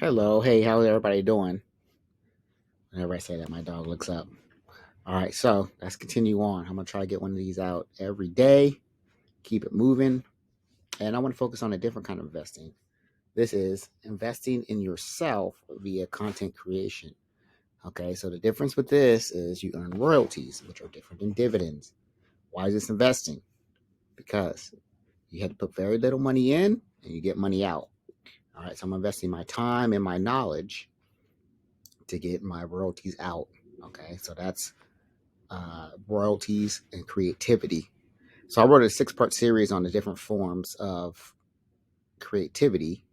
Hello, hey, how's everybody doing? Whenever I say that, my dog looks up. All right, so let's continue on. I'm gonna try to get one of these out every day, keep it moving, and I want to focus on a different kind of investing. This is investing in yourself via content creation. Okay, so the difference with this is you earn royalties, which are different than dividends. Why is this investing? Because you had to put very little money in and you get money out. All right, so I'm investing my time and my knowledge to get my royalties out. Okay, so that's royalties and creativity. So I wrote a six-part series on the different forms of creativity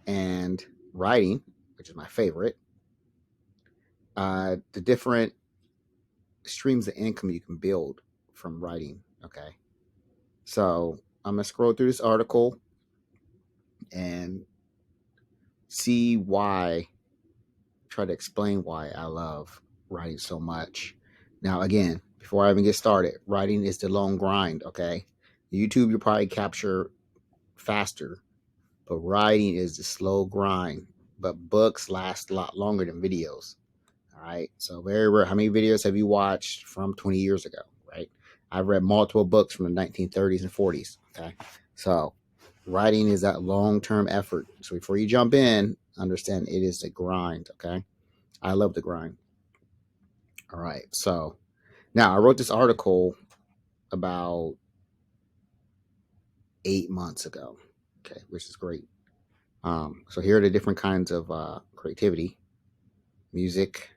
and writing, which is my favorite. The different streams of income you can build from writing. Okay, so I'm gonna scroll through this article and see why. Try to explain why I love writing so much. Now, again, before I even get started, writing is the long grind. Okay, YouTube you probably capture faster, but writing is the slow grind. But books last a lot longer than videos. All right. So very rare. How many videos have you watched from 20 years ago? Right. I've read multiple books from the 1930s and 40s. Okay. So writing is that long term effort. So before you jump in, understand it is the grind. Okay. I love the grind. All right. So now I wrote this article about 8 months ago. Okay. Which is great. So here are the different kinds of creativity: music,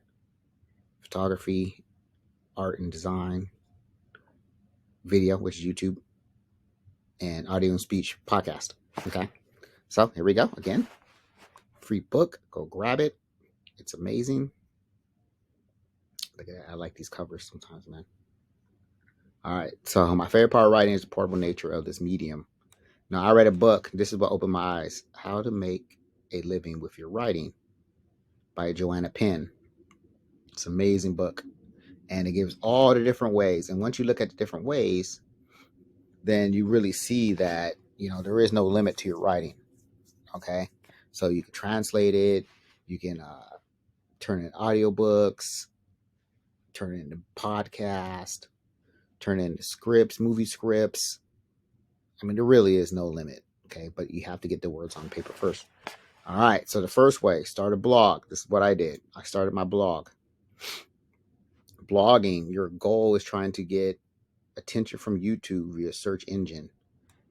photography, art and design, video, which is YouTube, and audio and speech podcast. Okay. So here we go again. Free book. Go grab it. It's amazing. Look at that. I like these covers sometimes, man. All right. So my favorite part of writing is the portable nature of this medium. Now I read a book. This is what opened my eyes. How to Make a Living with Your Writing by Joanna Penn. It's an amazing book. And it gives all the different ways. And once you look at the different ways, then you really see that, there is no limit to your writing. Okay. So you can translate it. You can turn it in audiobooks, turn it into podcast, turn it into scripts, movie scripts. I mean, there really is no limit. Okay. But you have to get the words on paper first. All right. So the first way, start a blog. This is what I did. I started my blog. Blogging, your goal is trying to get attention from YouTube via search engine.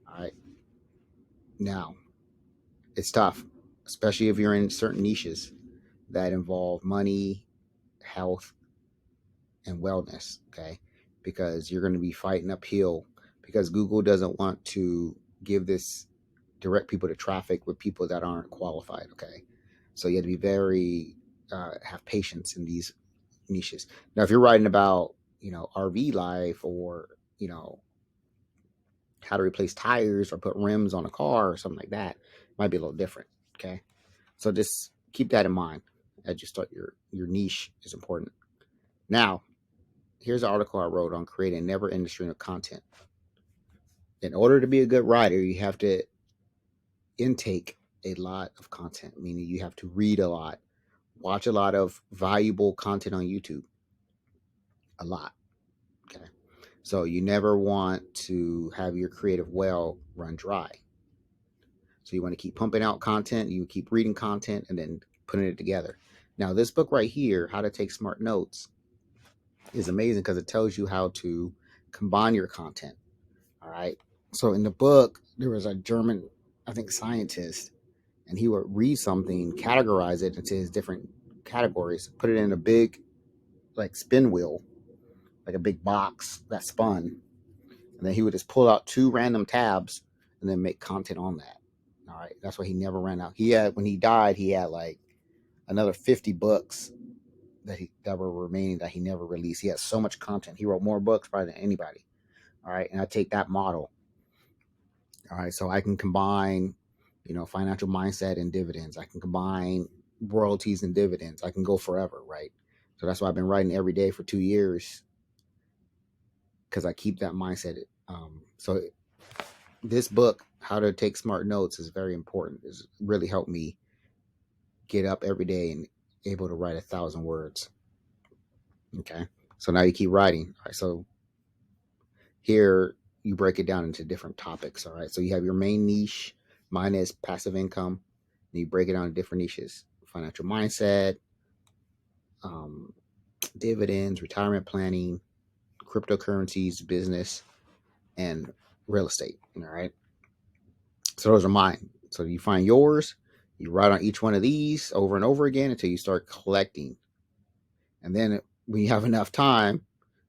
All right. Now, it's tough, especially if you're in certain niches that involve money, health, and wellness. Okay. Because you're going to be fighting uphill because Google doesn't want to give this direct people to traffic with people that aren't qualified. Okay. So you have to be very, have patience in these niches. Now, if you're writing about, RV life or, how to replace tires or put rims on a car or something like that, it might be a little different. Okay. So just keep that in mind as you start your niche is important. Now, here's an article I wrote on creating a never-ending stream of content. In order to be a good writer, you have to intake a lot of content, meaning you have to read a lot, watch a lot of valuable content on YouTube, a lot. Okay. So you never want to have your creative well run dry. So you want to keep pumping out content, you keep reading content, and then putting it together. Now, this book right here, How to Take Smart Notes, is amazing because it tells you how to combine your content. All right. So in the book, there was a German, I think, scientist, and he would read something, categorize it into his different categories, put it in a big, like, spin wheel, like a big box that spun. And then he would just pull out two random tabs and then make content on that. All right. That's why he never ran out. When he died, he had like another 50 books that were remaining that he never released. He had so much content. He wrote more books probably than anybody. All right. And I take that model. All right. So I can combine, financial mindset and dividends. I can combine royalties and dividends. I can go forever. Right. So that's why I've been writing every day for 2 years because I keep that mindset. So this book, How to Take Smart Notes, is very important. It's really helped me get up every day and able to write 1,000 words. Okay. So now you keep writing. All right. So here you break it down into different topics. All right. So you have your main niche. Mine is passive income. And you break it down to different niches: financial mindset, um, dividends, retirement planning, cryptocurrencies, business, and real estate. All right. So those are mine. So you find yours, you write on each one of these over and over again until you start collecting. And then when you have enough time,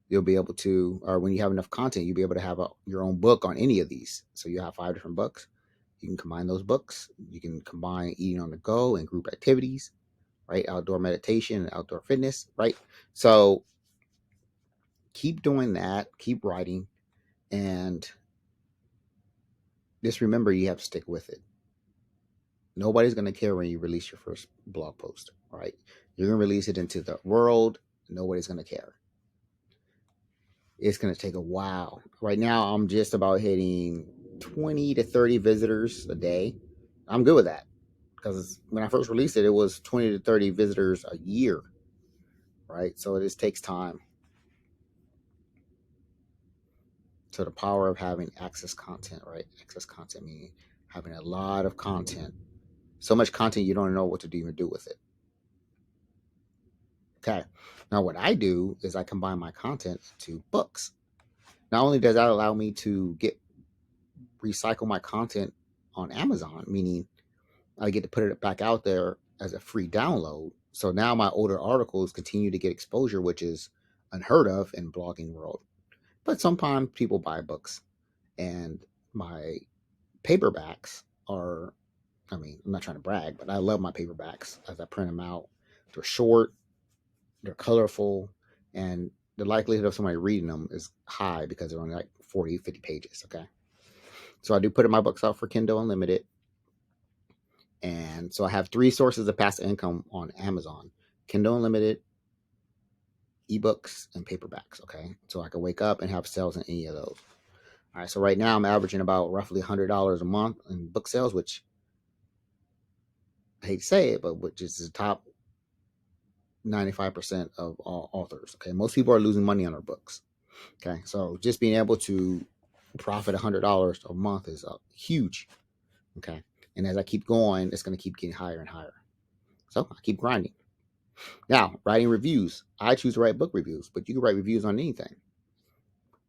you'll be able to, or when you have enough content, you'll be able to have your own book on any of these. So you have 5 different books. You can combine those books. You can combine eating on the go and group activities, right? Outdoor meditation and outdoor fitness, right? So keep doing that, keep writing, and just remember you have to stick with it. Nobody's going to care when you release your first blog post, right? You're going to release it into the world. Nobody's going to care. It's going to take a while. Right now, I'm just about hitting 20 to 30 visitors a day. I'm good with that because when I first released it, it was 20 to 30 visitors a year, right? So it just takes time. So the power of having access content, right? Access content meaning having a lot of content. So much content you don't know what to even do with it. Okay. Now, what I do is I combine my content to books. Not only does that allow me to recycle my content on Amazon, meaning I get to put it back out there as a free download. So now my older articles continue to get exposure, which is unheard of in blogging world. But sometimes people buy books, and my paperbacks are, I mean, I'm not trying to brag, but I love my paperbacks as I print them out. They're short, they're colorful, and the likelihood of somebody reading them is high because they're only like 40, 50 pages. Okay. So I do put my books out for Kindle Unlimited. And so I have 3 sources of passive income on Amazon: Kindle Unlimited, ebooks, and paperbacks. Okay. So I can wake up and have sales in any of those. All right. So right now I'm averaging about roughly $100 a month in book sales, which I hate to say it, but which is the top 95% of all authors. Okay. Most people are losing money on their books. Okay. So just being able to profit $100 a month is huge. Okay. And as I keep going, it's going to keep getting higher and higher. So I keep grinding. Now, writing reviews. I choose to write book reviews, but you can write reviews on anything.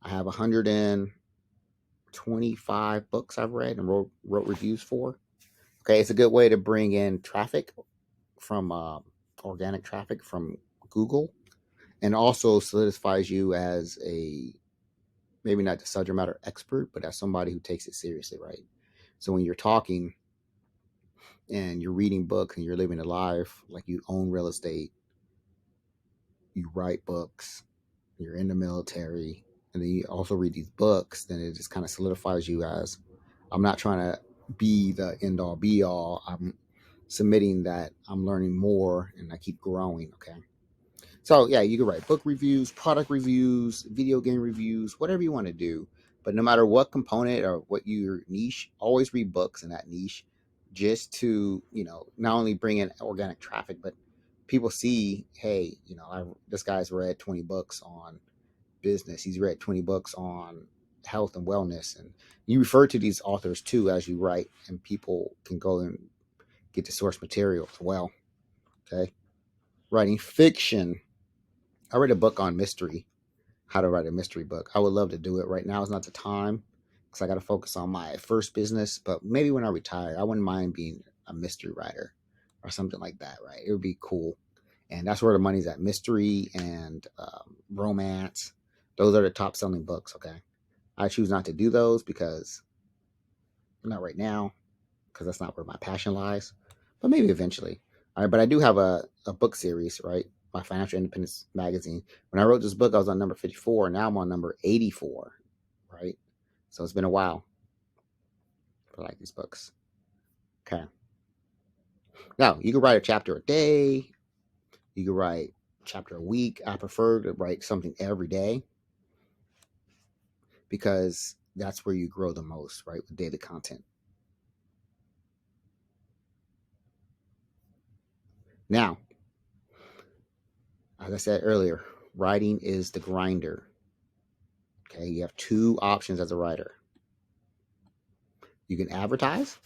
I have 125 books I've read and wrote reviews for. Okay. It's a good way to bring in traffic from organic traffic from Google, and also solidifies you as a, maybe not the subject matter expert, but as somebody who takes it seriously, right? So when you're talking and you're reading books and you're living a life like you own real estate, you write books, you're in the military, and then you also read these books, then it just kind of solidifies you as, I'm not trying to be the end all be all. I'm submitting that I'm learning more and I keep growing. Okay. So yeah, you can write book reviews, product reviews, video game reviews, whatever you want to do. But no matter what component or what your niche, always read books in that niche, just to, not only bring in organic traffic, but people see, hey, this guy's read 20 books on business. He's read 20 books on health and wellness. And you refer to these authors too as you write, and people can go and get the source material as well. Okay. Writing fiction. I read a book on mystery, how to write a mystery book. I would love to do it. Right now is not the time because I got to focus on my first business. But maybe when I retire, I wouldn't mind being a mystery writer or something like that, right? It would be cool. And that's where the money's at: mystery and romance. Those are the top selling books, okay? I choose not to do those because not right now, because that's not where my passion lies, but maybe eventually. All right, but I do have a book series, right? My Financial Independence magazine. When I wrote this book, I was on number 54. Now I'm on number 84, right? So it's been a while for like these books. Okay. Now you can write a chapter a day. You can write a chapter a week. I prefer to write something every day because that's where you grow the most, right? With daily content. Now, as I said earlier, writing is the grinder. Okay, you have two options as a writer. You can advertise,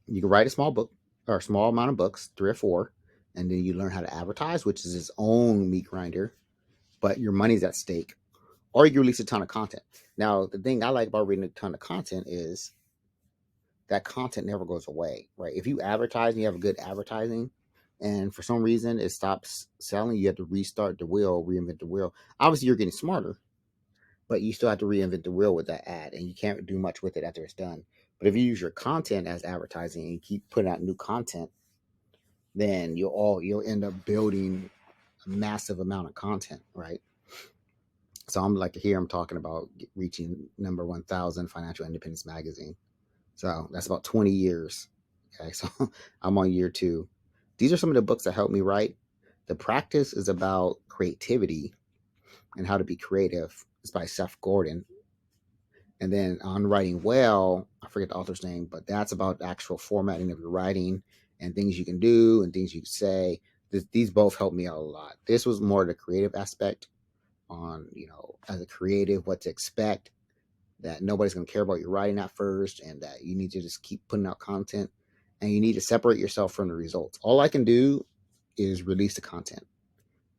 you can write a small book or a small amount of books, 3 or 4, and then you learn how to advertise, which is its own meat grinder, but your money's at stake. Or you release a ton of content. Now, the thing I like about reading a ton of content is that content never goes away, right? If you advertise and you have good advertising, and for some reason it stops selling, you have to restart the wheel, reinvent the wheel. Obviously, you're getting smarter, but you still have to reinvent the wheel with that ad, and you can't do much with it after it's done. But if you use your content as advertising and you keep putting out new content, then you'll end up building a massive amount of content, right? So I'm like here I'm talking about reaching number 1,000 Financial Independence Magazine. So that's about 20 years. Okay, so I'm on year 2. These are some of the books that helped me write. The Practice is about creativity and how to be creative. It's by Seth Godin. And then on Writing Well, I forget the author's name, but that's about the actual formatting of your writing and things you can do and things you can say. These both helped me out a lot. This was more the creative aspect on, as a creative, what to expect, that nobody's going to care about your writing at first, and that you need to just keep putting out content, and you need to separate yourself from the results. All I can do is release the content.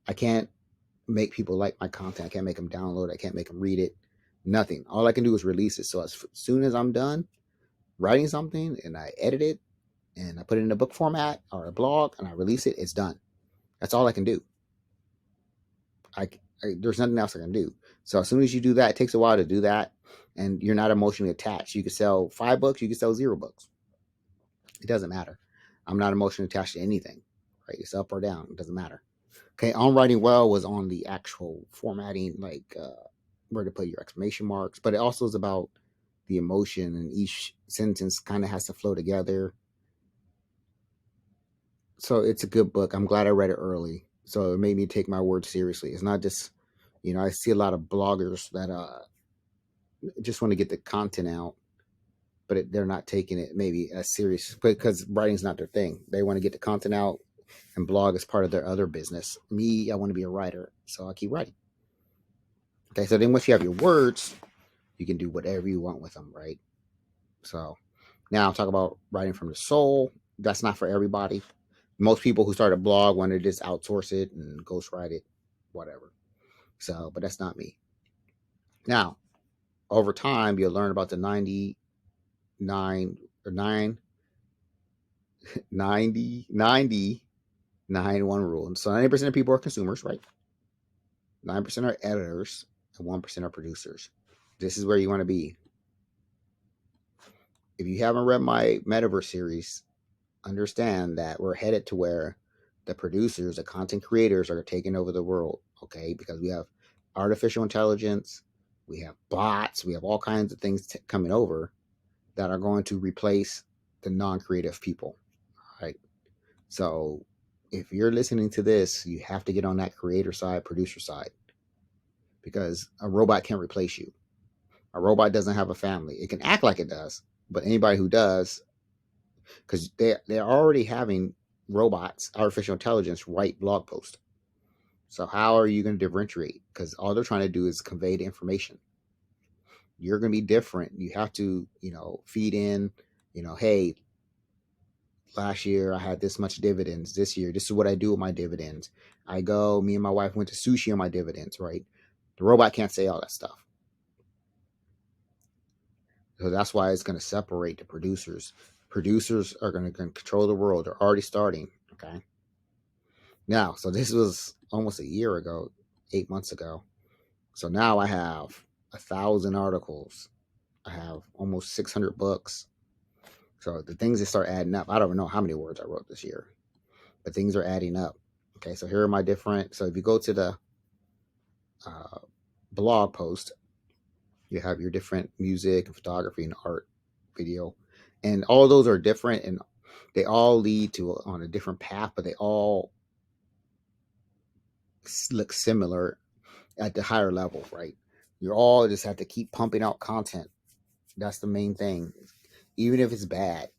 I can't make people like my content. I can't make them download. I can't make them read it. Nothing. All I can do is release it. So as soon as I'm done writing something and I edit it and I put it in a book format or a blog and I release it, it's done. That's all I can do. There's nothing else I can do. So as soon as you do that, it takes a while to do that, and you're not emotionally attached. You could sell 5 books, you could sell 0 books. It doesn't matter. I'm not emotionally attached to anything, right? It's up or down. It doesn't matter. Okay, on Writing Well was on the actual formatting, like where to put your exclamation marks, but it also is about the emotion, and each sentence kind of has to flow together. So it's a good book. I'm glad I read it early. So it made me take my words seriously. It's not just, I see a lot of bloggers that just want to get the content out, but they're not taking it maybe as serious because writing's not their thing. They want to get the content out, and blog is part of their other business. Me, I want to be a writer, so I keep writing. Okay, so then once you have your words, you can do whatever you want with them, right? So now I'll talk about writing from the soul. That's not for everybody. Most people who start a blog want to just outsource it and ghostwrite it, whatever. So, but that's not me. Now, over time, you'll learn about the 99 or 9 90 9 1 rule. And so 90% of people are consumers, right? 9% are editors and 1% are producers. This is where you want to be. If you haven't read my Metaverse series, understand that we're headed to where the producers, the content creators are taking over the world, okay? Because we have artificial intelligence, we have bots, we have all kinds of things coming over that are going to replace the non-creative people, right? So if you're listening to this, you have to get on that creator side, producer side, because a robot can't replace you. A robot doesn't have a family. It can act like it does, but anybody who does, because they're already having robots, artificial intelligence, write blog posts. So how are you going to differentiate? Because all they're trying to do is convey the information. You're going to be different. You have to, feed in, hey, last year I had this much dividends. This year, this is what I do with my dividends. Me and my wife went to sushi on my dividends, right? The robot can't say all that stuff. So that's why it's going to separate the producers. Producers are going to control the world. They're already starting, okay? Now, so this was almost a year ago, 8 months ago. So now I have 1,000 articles. I have almost 600 books. So the things that start adding up, I don't even know how many words I wrote this year, but things are adding up. Okay, so here are my different. So if you go to the blog post, you have your different music and photography and art, video, and all those are different, and they all lead to on a different path, but they all look similar at the higher level, right? You all just have to keep pumping out content. That's the main thing. Even if it's bad,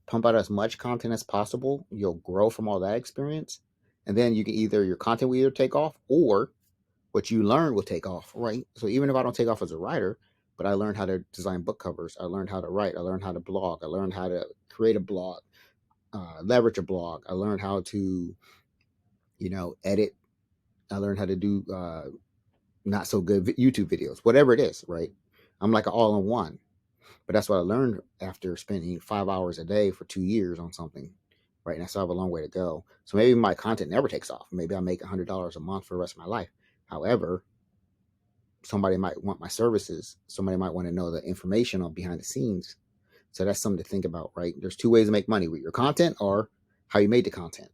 pump out as much content as possible. You'll grow from all that experience. And then you can either, your content will either take off, or what you learn will take off, right? So even if I don't take off as a writer, but I learned how to design book covers, I learned how to write, I learned how to blog, I learned how to create a blog, leverage a blog, I learned how to, edit, I learned how to do not so good YouTube videos, whatever it is, right? I'm like an all in one. But that's what I learned after spending 5 hours a day for 2 years on something, right? And I still have a long way to go. So maybe my content never takes off. Maybe I make $100 a month for the rest of my life. However, somebody might want my services. Somebody might want to know the information on behind the scenes. So that's something to think about, right? There's two ways to make money: with your content or how you made the content.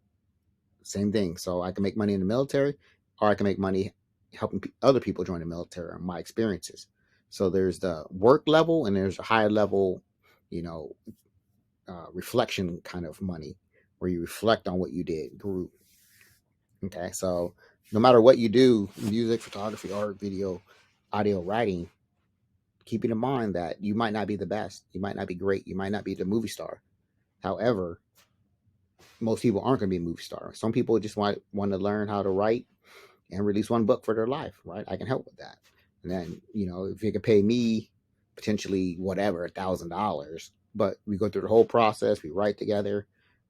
Same thing. So I can make money in the military, or I can make money helping other people join the military, or my experiences. So there's the work level, and there's a higher level, you know, reflection kind of money, where you reflect on what you did, grew. Okay, so no matter what you do, music, photography, art, video, audio, writing, keeping in mind that you might not be the best, you might not be great, you might not be the movie star. However, most people aren't going to be a movie star. Some people just want to learn how to write and release one book for their life, right? I can help with that. And then, if you can pay me potentially whatever, $1,000, but we go through the whole process, we write together,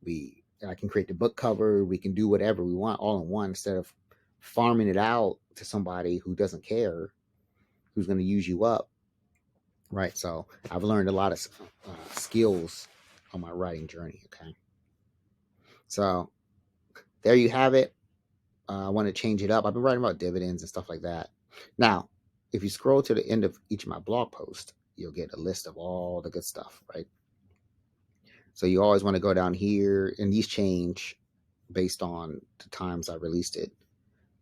I can create the book cover, we can do whatever we want all in one, instead of farming it out to somebody who doesn't care, who's going to use you up, right? So I've learned a lot of skills on my writing journey. Okay, so there you have it. I want to change it up. I've been writing about dividends and stuff like that. Now, if you scroll to the end of each of my blog posts, you'll get a list of all the good stuff, right? So you always want to go down here, and these change based on the times I released it.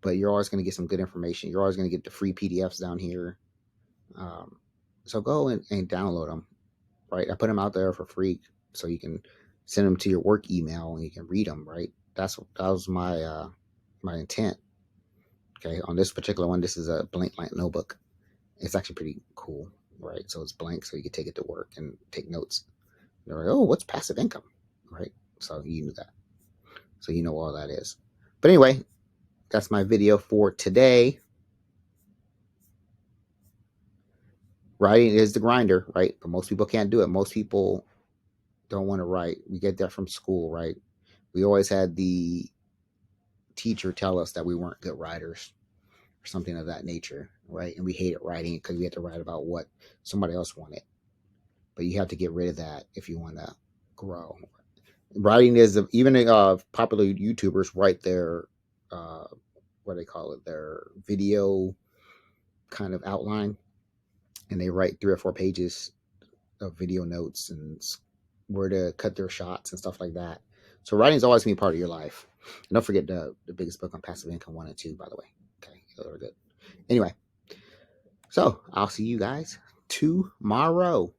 But you're always going to get some good information. You're always going to get the free PDFs down here. So go and download them, right? I put them out there for free, so you can send them to your work email and you can read them, right? That was my intent. Okay, on this particular one, this is a blank notebook. It's actually pretty cool, right? So it's blank, so you can take it to work and take notes. They're like, oh, what's passive income, right? So you knew that. So you know all that is. But anyway, that's my video for today. Writing is the grinder, right? But most people can't do it. Most people don't want to write. We get that from school, right? We always had the teacher tell us that we weren't good writers, or something of that nature, right? And we hated writing because we had to write about what somebody else wanted. But you have to get rid of that if you want to grow. Writing is, even popular YouTubers write their what do they call it, their video kind of outline, and they write 3 or 4 pages of video notes and where to cut their shots and stuff like that. So writing is always going to be part of your life. And don't forget the biggest book on passive income 1 and 2, by the way. Okay, those are good. Anyway, so I'll see you guys tomorrow.